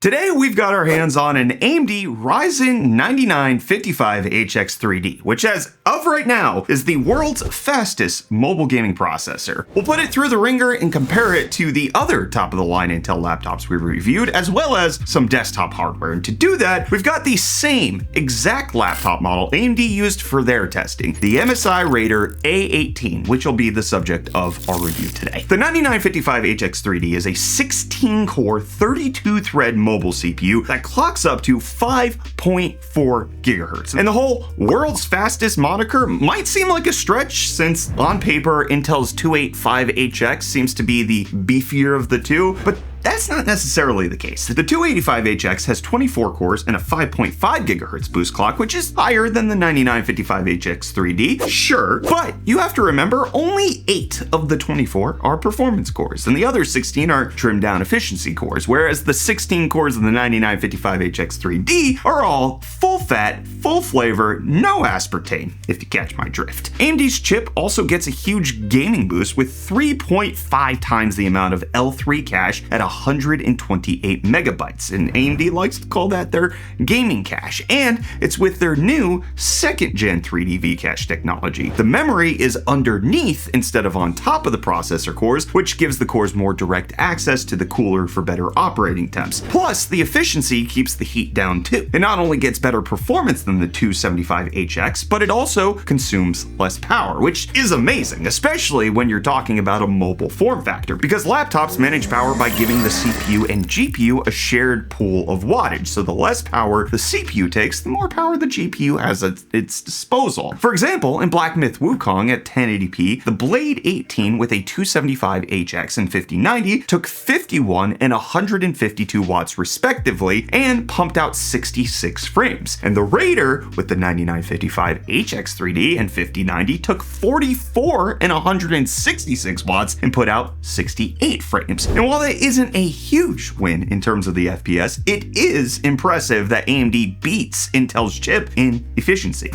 Today, we've got our hands on an AMD Ryzen 9955HX3D, which as of right now is the world's fastest mobile gaming processor. We'll put it through the ringer and compare it to the other top-of-the-line Intel laptops we reviewed, as well as some desktop hardware. And to do that, we've got the same exact laptop model AMD used for their testing, the MSI Raider A18, which will be the subject of our review today. The 9955HX3D is a 16-core, 32-thread mobile CPU that clocks up to 5.4 gigahertz. And the whole world's fastest moniker might seem like a stretch, since on paper Intel's 285HX seems to be the beefier of the two, but that's not necessarily the case. The 285HX has 24 cores and a 5.5 gigahertz boost clock, which is higher than the 9955HX3D, sure, but you have to remember only 8 of the 24 are performance cores, and the other 16 are trimmed down efficiency cores, whereas the 16 cores of the 9955HX3D are all full fat, full flavor, no aspartame, if you catch my drift. AMD's chip also gets a huge gaming boost with 3.5 times the amount of L3 cache at 128 megabytes, and AMD likes to call that their gaming cache, and it's with their new 2nd gen 3D V-cache technology. The memory is underneath instead of on top of the processor cores, which gives the cores more direct access to the cooler for better operating temps. Plus, the efficiency keeps the heat down too. It not only gets better performance than the 275HX, but it also consumes less power, which is amazing, especially when you're talking about a mobile form factor, because laptops manage power by giving the CPU and GPU a shared pool of wattage, so the less power the CPU takes, the more power the GPU has at its disposal. For example, in Black Myth Wukong at 1080p, the Blade 18 with a 275HX and 5090 took 51 and 152 watts respectively, and pumped out 66 frames. And the Raider with the 9955HX3D and 5090 took 44 and 166 watts and put out 68 frames. And while that isn't a huge win in terms of the FPS, it is impressive that AMD beats Intel's chip in efficiency.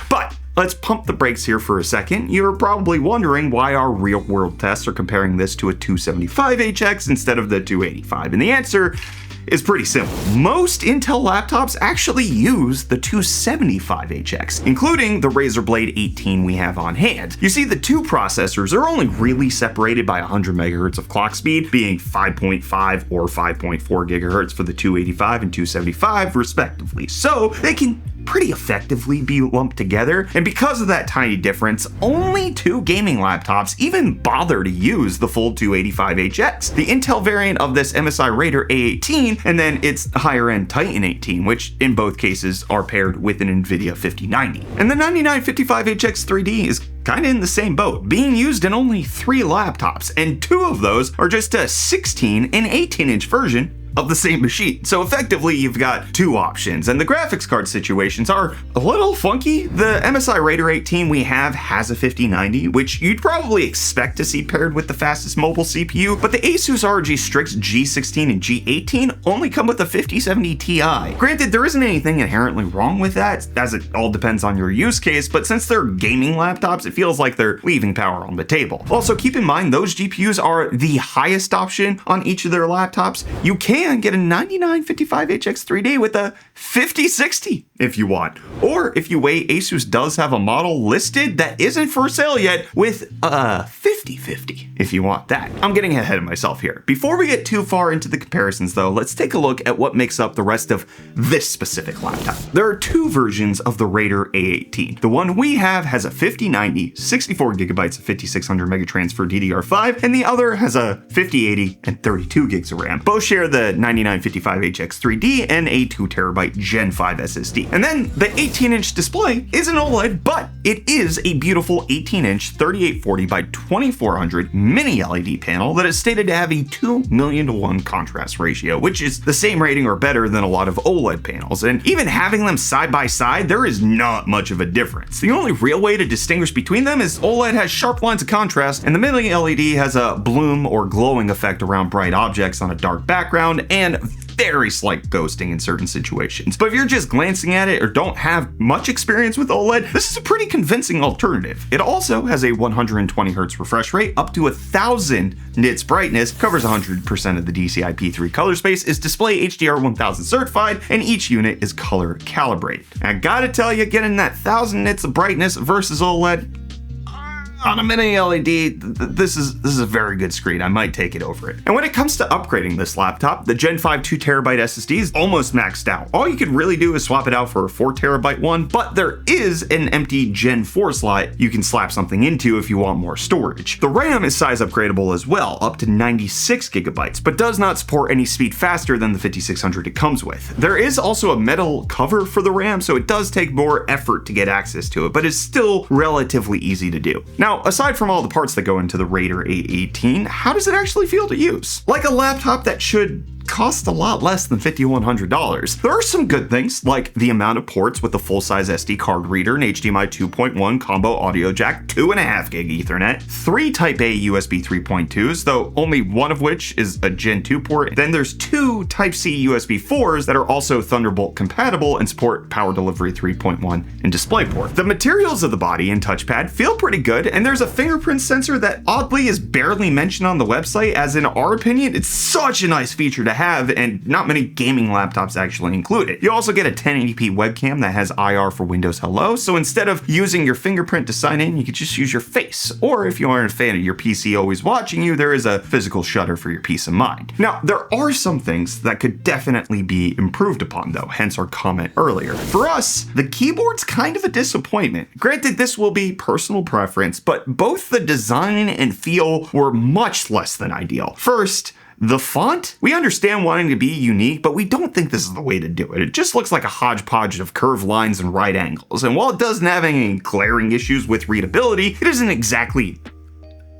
But let's pump the brakes here for a second. You're probably wondering why our real-world tests are comparing this to a 275HX instead of the 285, and the answer is pretty simple. Most Intel laptops actually use the 275HX, including the Razer Blade 18 we have on hand. You see, the two processors are only really separated by 100 megahertz of clock speed, being 5.5 or 5.4 gigahertz for the 285 and 275 respectively, so they can pretty effectively be lumped together, and because of that tiny difference, only 2 gaming laptops even bother to use the full 285HX. The Intel variant of this MSI Raider A18, and then its higher end Titan 18, which in both cases are paired with an NVIDIA 5090. And the 9955HX3D is kind of in the same boat, being used in only 3 laptops, and 2 of those are just a 16 and 18-inch version of the same machine. So effectively, you've got 2 options, and the graphics card situations are a little funky. The MSI Raider 18 we have has a 5090, which you'd probably expect to see paired with the fastest mobile CPU, but the Asus ROG Strix G16 and G18 only come with a 5070 Ti. Granted, there isn't anything inherently wrong with that, as it all depends on your use case, but since they're gaming laptops, it feels like they're leaving power on the table. Also, keep in mind, those GPUs are the highest option on each of their laptops. You can get a 9955HX3D with a 5060 if you want. Or if you wait, Asus does have a model listed that isn't for sale yet with a 5050 if you want that. I'm getting ahead of myself here. Before we get too far into the comparisons though, let's take a look at what makes up the rest of this specific laptop. There are 2 versions of the Raider A18. The one we have has a 5090, 64 gigabytes of 5600 megatransfer DDR5, and the other has a 5080 and 32 gigs of RAM. Both share the 9955HX3D and a 2TB Gen 5 SSD. And then the 18-inch display is an OLED, but it is a beautiful 18-inch 3840 by 2400 mini LED panel that is stated to have a 2,000,000:1 contrast ratio, which is the same rating or better than a lot of OLED panels. And even having them side by side, there is not much of a difference. The only real way to distinguish between them is OLED has sharp lines of contrast, and the mini LED has a bloom or glowing effect around bright objects on a dark background, sound and very slight ghosting in certain situations. But if you're just glancing at it or don't have much experience with OLED, this is a pretty convincing alternative. It also has a 120Hz refresh rate, up to 1000 nits brightness, covers 100% of the DCI-P3 color space, is display HDR 1000 certified, and each unit is color calibrated. I gotta tell you, getting that 1000 nits of brightness versus OLED, on a mini LED, this is a very good screen. I might take it over it. And when it comes to upgrading this laptop, the Gen 5 2TB SSD is almost maxed out. All you could really do is swap it out for a 4TB one, but there is an empty Gen 4 slot you can slap something into if you want more storage. The RAM is size upgradable as well, up to 96GB, but does not support any speed faster than the 5600 it comes with. There is also a metal cover for the RAM, so it does take more effort to get access to it, but it's still relatively easy to do. Now, aside from all the parts that go into the Raider A18, how does it actually feel to use? Like a laptop that should cost a lot less than $5,100. There are some good things, like the amount of ports with the full-size SD card reader and HDMI 2.1 combo audio jack, 2.5 gig Ethernet, 3 Type A USB 3.2s, though only one of which is a Gen 2 port. Then there's 2 Type C USB 4s that are also Thunderbolt compatible and support Power Delivery 3.1 and DisplayPort. The materials of the body and touchpad feel pretty good, and there's a fingerprint sensor that oddly is barely mentioned on the website, as in our opinion, it's such a nice feature to have, and not many gaming laptops actually include it. You also get a 1080p webcam that has IR for Windows Hello, so instead of using your fingerprint to sign in, you could just use your face. Or if you aren't a fan of your PC always watching you, there is a physical shutter for your peace of mind. Now, there are some things that could definitely be improved upon though, hence our comment earlier. For us, the keyboard's kind of a disappointment. Granted, this will be personal preference, but both the design and feel were much less than ideal. First, the font? We understand wanting to be unique, but we don't think this is the way to do it. It just looks like a hodgepodge of curved lines and right angles, and while it doesn't have any glaring issues with readability, it isn't exactly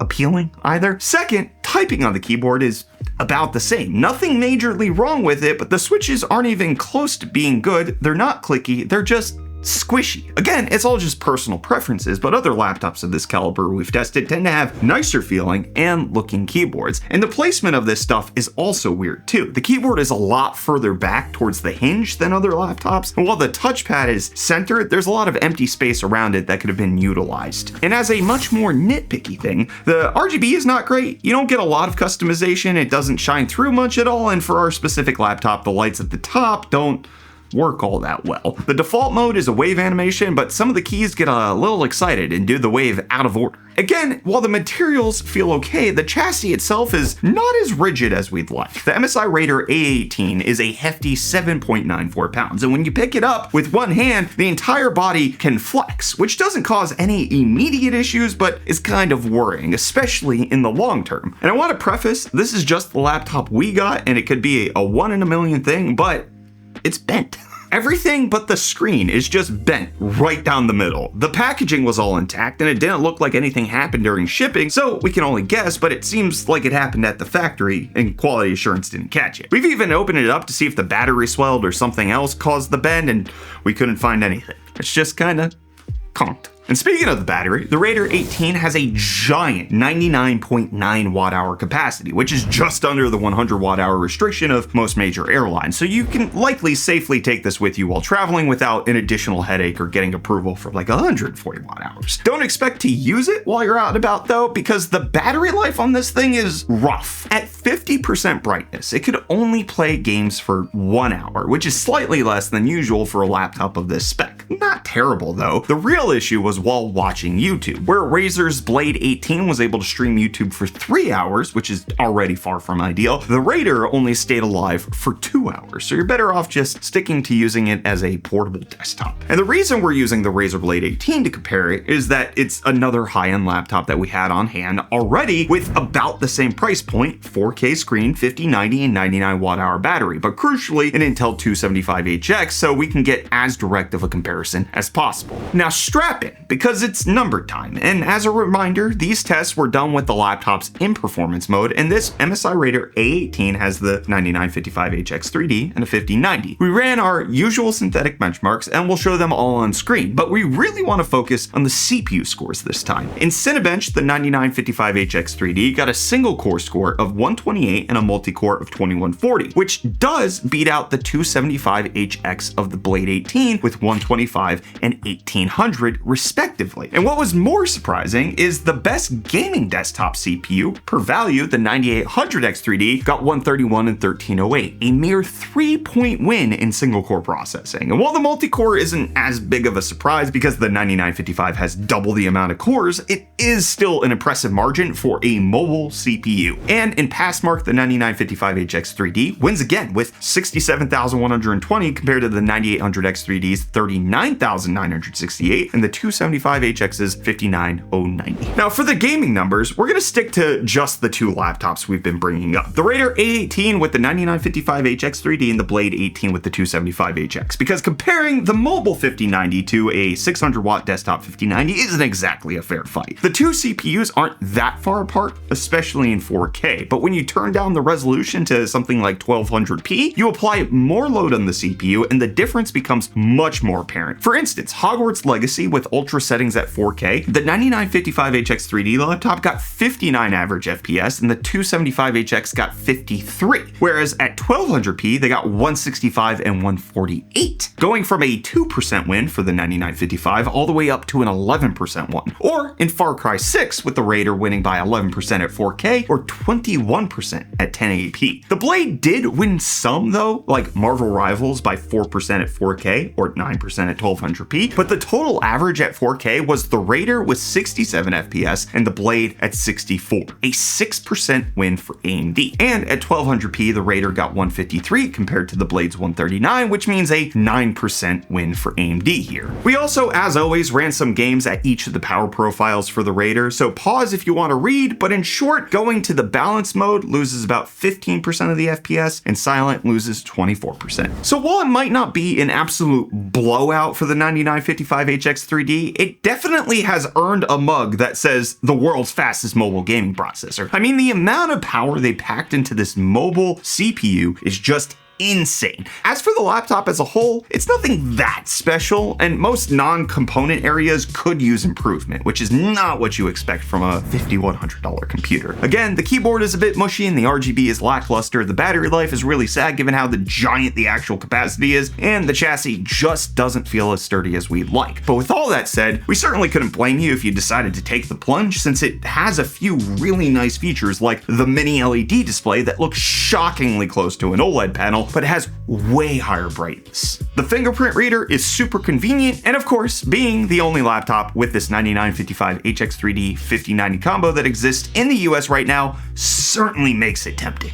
appealing either. Second, typing on the keyboard is about the same. Nothing majorly wrong with it, but the switches aren't even close to being good. They're not clicky, they're just squishy. Again, it's all just personal preferences, but other laptops of this caliber we've tested tend to have nicer feeling and looking keyboards. And the placement of this stuff is also weird too. The keyboard is a lot further back towards the hinge than other laptops, and while the touchpad is centered, there's a lot of empty space around it that could have been utilized. And as a much more nitpicky thing, the RGB is not great. You don't get a lot of customization, it doesn't shine through much at all, and for our specific laptop, the lights at the top don't work all that well. The default mode is a wave animation, but some of the keys get a little excited and do the wave out of order. Again, while the materials feel okay, the chassis itself is not as rigid as we'd like. The MSI Raider A18 is a hefty 7.94 pounds, and when you pick it up with one hand, the entire body can flex, which doesn't cause any immediate issues, but is kind of worrying, especially in the long term. And I want to preface, this is just the laptop we got, and it could be a 1 in a million thing, but it's bent. Everything but the screen is just bent right down the middle. The packaging was all intact and it didn't look like anything happened during shipping, so we can only guess, but it seems like it happened at the factory and quality assurance didn't catch it. We've even opened it up to see if the battery swelled or something else caused the bend, and we couldn't find anything. It's just kinda conked. And speaking of the battery, the Raider 18 has a giant 99.9 watt-hour capacity, which is just under the 100 watt-hour restriction of most major airlines, so you can likely safely take this with you while traveling without an additional headache or getting approval for like 140 watt-hours. Don't expect to use it while you're out and about though, because the battery life on this thing is rough. At 50% brightness, it could only play games for 1 hour, which is slightly less than usual for a laptop of this spec. Not terrible though. The real issue was while watching YouTube, where Razer's Blade 18 was able to stream YouTube for 3 hours, which is already far from ideal. The Raider only stayed alive for 2 hours, so you're better off just sticking to using it as a portable desktop. And the reason we're using the Razer Blade 18 to compare it is that it's another high-end laptop that we had on hand already with about the same price point, 4K screen, 50, 90, and 99 watt-hour battery, but crucially an Intel 275HX, so we can get as direct of a comparison comparison as possible. Now strap in, because it's number time, and as a reminder, these tests were done with the laptops in performance mode, and this MSI Raider A18 has the 9955HX 3D and a 5090. We ran our usual synthetic benchmarks, and we'll show them all on screen, but we really want to focus on the CPU scores this time. In Cinebench, the 9955HX 3D got a single core score of 128 and a multi-core of 2140, which does beat out the 275HX of the Blade 18 with 125 and 1800 respectively. And what was more surprising is the best gaming desktop CPU per value, the 9800X3D, got 131 and 1308, a mere 3-point win in single core processing. And while the multi-core isn't as big of a surprise because the 9955 has double the amount of cores, it is still an impressive margin for a mobile CPU. And in Passmark, the 9955HX 3D wins again with 67,120 compared to the 9800X3D's 39,968 and the 275HX's 59,090. Now for the gaming numbers, we're gonna stick to just the two laptops we've been bringing up. The Raider A18 with the 9955HX 3D and the Blade 18 with the 275HX, because comparing the mobile 5090 to a 600 watt desktop 5090 isn't exactly a fair fight. The two CPUs aren't that far apart, especially in 4K, but when you turn down the resolution to something like 1200p, you apply more load on the CPU and the difference becomes much more apparent. For instance, Hogwarts Legacy with ultra settings at 4K, the 9955HX 3D laptop got 59 average FPS and the 275HX got 53, whereas at 1200p they got 165 and 148, going from a 2% win for the 9955 all the way up to an 11% one. Or in Far Cry 6 with the Raider winning by 11% at 4K or 21% at 1080p. The Blade did win some though, like Marvel Rivals by 4% at 4K or 9% at 1200p, but the total average at 4K was the Raider with 67 FPS and the Blade at 64, a 6% win for AMD. And at 1200p, the Raider got 153 compared to the Blade's 139, which means a 9% win for AMD here. We also, as always, ran some games at each of the power profiles for the Raider, so pause if you want to read, but in short, going to the balance mode loses about 15% of the FPS and silent loses 24%. So while it might not be an absolute blowout for the 9955HX 3D, it definitely has earned a mug that says the world's fastest mobile gaming processor. I mean, the amount of power they packed into this mobile CPU is just insane. As for the laptop as a whole, it's nothing that special, and most non-component areas could use improvement, which is not what you expect from a $5,100 computer. Again, the keyboard is a bit mushy and the RGB is lackluster, the battery life is really sad given how the giant the actual capacity is, and the chassis just doesn't feel as sturdy as we'd like. But with all that said, we certainly couldn't blame you if you decided to take the plunge, since it has a few really nice features like the mini LED display that looks shockingly close to an OLED panel, but it has way higher brightness. The fingerprint reader is super convenient, and of course, being the only laptop with this 9955HX 3D 5090 combo that exists in the US right now certainly makes it tempting.